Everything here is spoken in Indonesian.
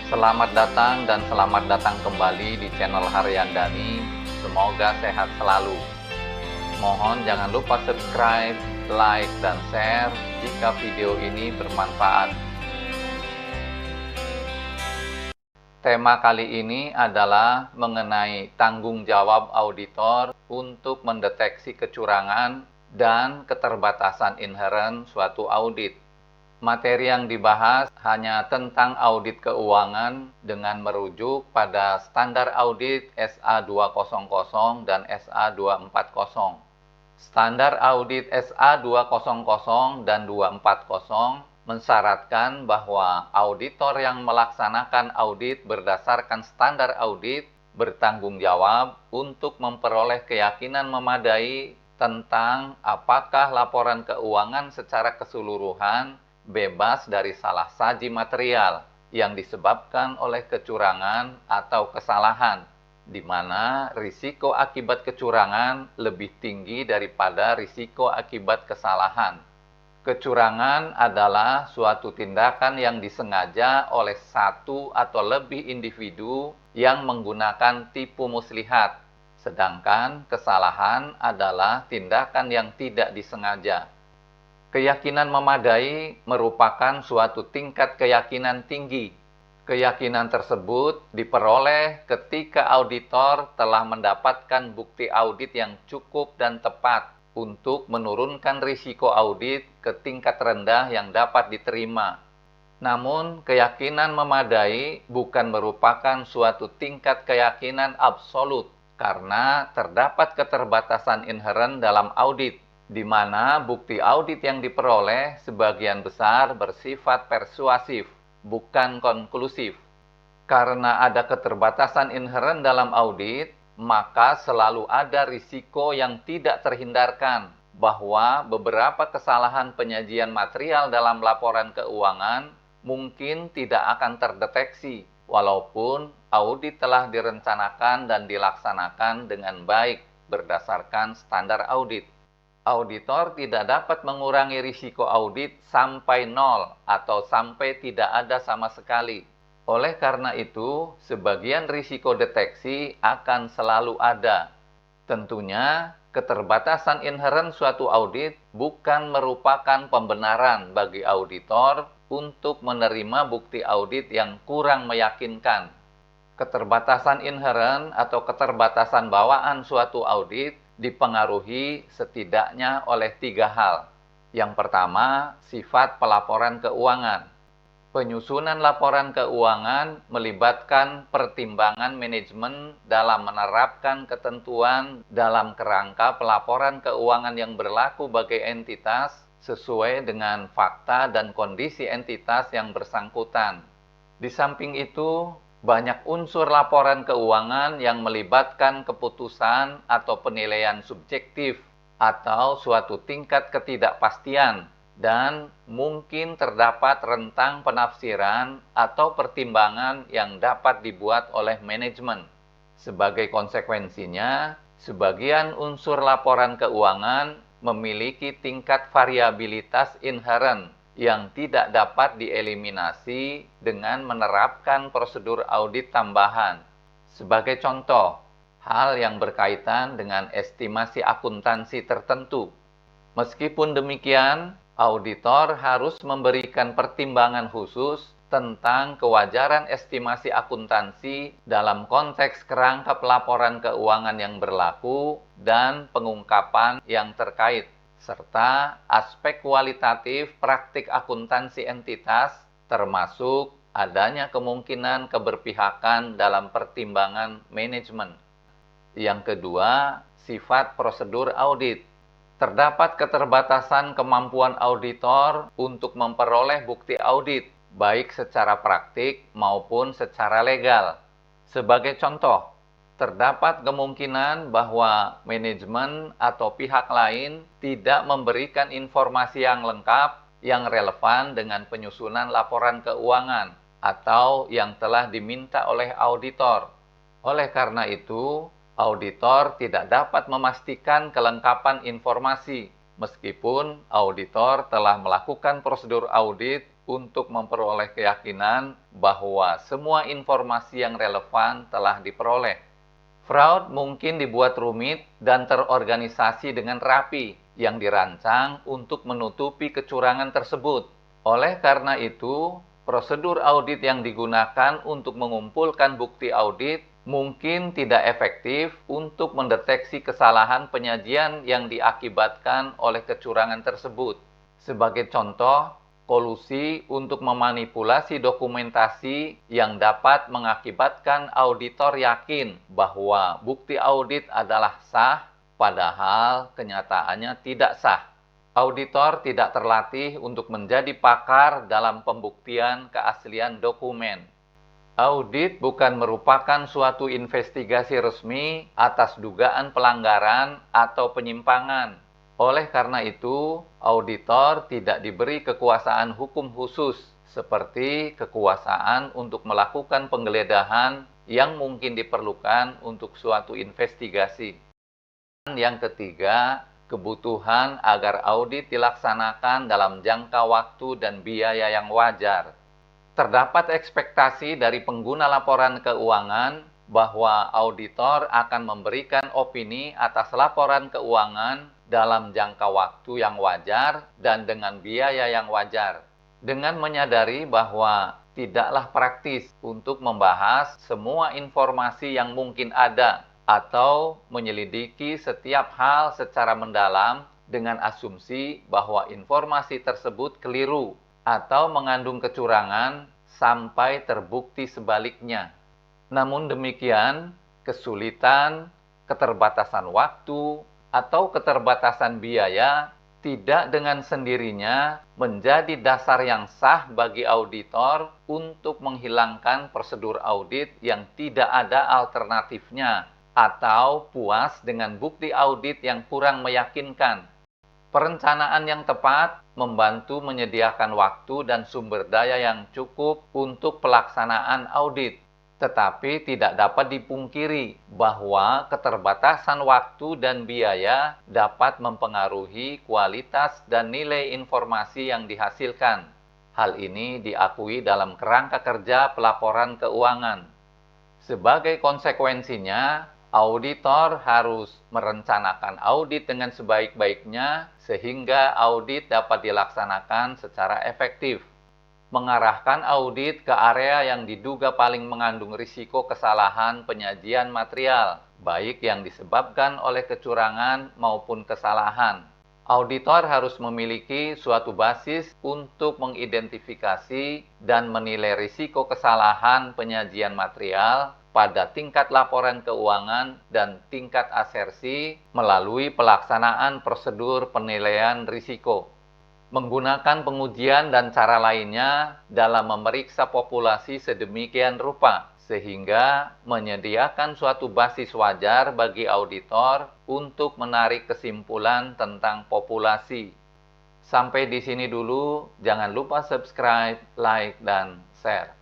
Selamat datang dan selamat datang kembali di channel Harian Dani. Semoga sehat selalu. Mohon jangan lupa subscribe, like, dan share jika video ini bermanfaat. Tema kali ini adalah mengenai tanggung jawab auditor untuk mendeteksi kecurangan dan keterbatasan inheren suatu audit. Materi yang dibahas hanya tentang audit keuangan dengan merujuk pada standar audit SA200 dan SA240. Standar audit SA200 dan 240 mensyaratkan bahwa auditor yang melaksanakan audit berdasarkan standar audit bertanggung jawab untuk memperoleh keyakinan memadai tentang apakah laporan keuangan secara keseluruhan bebas dari salah saji material yang disebabkan oleh kecurangan atau kesalahan, di mana risiko akibat kecurangan lebih tinggi daripada risiko akibat kesalahan. Kecurangan adalah suatu tindakan yang disengaja oleh satu atau lebih individu yang menggunakan tipu muslihat, sedangkan kesalahan adalah tindakan yang tidak disengaja. Keyakinan memadai merupakan suatu tingkat keyakinan tinggi. Keyakinan tersebut diperoleh ketika auditor telah mendapatkan bukti audit yang cukup dan tepat untuk menurunkan risiko audit ke tingkat rendah yang dapat diterima. Namun, keyakinan memadai bukan merupakan suatu tingkat keyakinan absolut karena terdapat keterbatasan inheren dalam audit, di mana bukti audit yang diperoleh sebagian besar bersifat persuasif, bukan konklusif. Karena ada keterbatasan inheren dalam audit, maka selalu ada risiko yang tidak terhindarkan bahwa beberapa kesalahan penyajian material dalam laporan keuangan mungkin tidak akan terdeteksi, walaupun audit telah direncanakan dan dilaksanakan dengan baik berdasarkan standar audit. Auditor tidak dapat mengurangi risiko audit sampai nol atau sampai tidak ada sama sekali. Oleh karena itu, sebagian risiko deteksi akan selalu ada. Tentunya, keterbatasan inheren suatu audit bukan merupakan pembenaran bagi auditor untuk menerima bukti audit yang kurang meyakinkan. Keterbatasan inheren atau keterbatasan bawaan suatu audit dipengaruhi setidaknya oleh 3 hal. Yang pertama, sifat pelaporan keuangan. Penyusunan laporan keuangan melibatkan pertimbangan manajemen dalam menerapkan ketentuan dalam kerangka pelaporan keuangan yang berlaku bagi entitas sesuai dengan fakta dan kondisi entitas yang bersangkutan. Di samping itu, banyak unsur laporan keuangan yang melibatkan keputusan atau penilaian subjektif atau suatu tingkat ketidakpastian, dan mungkin terdapat rentang penafsiran atau pertimbangan yang dapat dibuat oleh manajemen. Sebagai konsekuensinya, sebagian unsur laporan keuangan memiliki tingkat variabilitas inheren yang tidak dapat dieliminasi dengan menerapkan prosedur audit tambahan. Sebagai contoh, hal yang berkaitan dengan estimasi akuntansi tertentu. Meskipun demikian, auditor harus memberikan pertimbangan khusus tentang kewajaran estimasi akuntansi dalam konteks kerangka pelaporan keuangan yang berlaku dan pengungkapan yang terkait, serta aspek kualitatif praktik akuntansi entitas, termasuk adanya kemungkinan keberpihakan dalam pertimbangan manajemen. Yang kedua, sifat prosedur audit. Terdapat keterbatasan kemampuan auditor untuk memperoleh bukti audit, baik secara praktik maupun secara legal. Sebagai contoh, terdapat kemungkinan bahwa manajemen atau pihak lain tidak memberikan informasi yang lengkap yang relevan dengan penyusunan laporan keuangan atau yang telah diminta oleh auditor. Oleh karena itu, auditor tidak dapat memastikan kelengkapan informasi meskipun auditor telah melakukan prosedur audit untuk memperoleh keyakinan bahwa semua informasi yang relevan telah diperoleh. Fraud mungkin dibuat rumit dan terorganisasi dengan rapi yang dirancang untuk menutupi kecurangan tersebut. Oleh karena itu, prosedur audit yang digunakan untuk mengumpulkan bukti audit mungkin tidak efektif untuk mendeteksi kesalahan penyajian yang diakibatkan oleh kecurangan tersebut. Sebagai contoh, kolusi untuk memanipulasi dokumentasi yang dapat mengakibatkan auditor yakin bahwa bukti audit adalah sah, padahal kenyataannya tidak sah. Auditor tidak terlatih untuk menjadi pakar dalam pembuktian keaslian dokumen. Audit bukan merupakan suatu investigasi resmi atas dugaan pelanggaran atau penyimpangan. Oleh karena itu, auditor tidak diberi kekuasaan hukum khusus, seperti kekuasaan untuk melakukan penggeledahan yang mungkin diperlukan untuk suatu investigasi. Yang ketiga, kebutuhan agar audit dilaksanakan dalam jangka waktu dan biaya yang wajar. Terdapat ekspektasi dari pengguna laporan keuangan bahwa auditor akan memberikan opini atas laporan keuangan dalam jangka waktu yang wajar dan dengan biaya yang wajar. Dengan menyadari bahwa tidaklah praktis untuk membahas semua informasi yang mungkin ada atau menyelidiki setiap hal secara mendalam dengan asumsi bahwa informasi tersebut keliru atau mengandung kecurangan sampai terbukti sebaliknya. Namun demikian, kesulitan, keterbatasan waktu, atau keterbatasan biaya tidak dengan sendirinya menjadi dasar yang sah bagi auditor untuk menghilangkan prosedur audit yang tidak ada alternatifnya atau puas dengan bukti audit yang kurang meyakinkan. Perencanaan yang tepat membantu menyediakan waktu dan sumber daya yang cukup untuk pelaksanaan audit. Tetapi tidak dapat dipungkiri bahwa keterbatasan waktu dan biaya dapat mempengaruhi kualitas dan nilai informasi yang dihasilkan. Hal ini diakui dalam kerangka kerja pelaporan keuangan. Sebagai konsekuensinya, auditor harus merencanakan audit dengan sebaik-baiknya sehingga audit dapat dilaksanakan secara efektif. Mengarahkan audit ke area yang diduga paling mengandung risiko kesalahan penyajian material, baik yang disebabkan oleh kecurangan maupun kesalahan. Auditor harus memiliki suatu basis untuk mengidentifikasi dan menilai risiko kesalahan penyajian material pada tingkat laporan keuangan dan tingkat asersi melalui pelaksanaan prosedur penilaian risiko. Menggunakan pengujian dan cara lainnya dalam memeriksa populasi sedemikian rupa, sehingga menyediakan suatu basis wajar bagi auditor untuk menarik kesimpulan tentang populasi. Sampai di sini dulu, jangan lupa subscribe, like, dan share.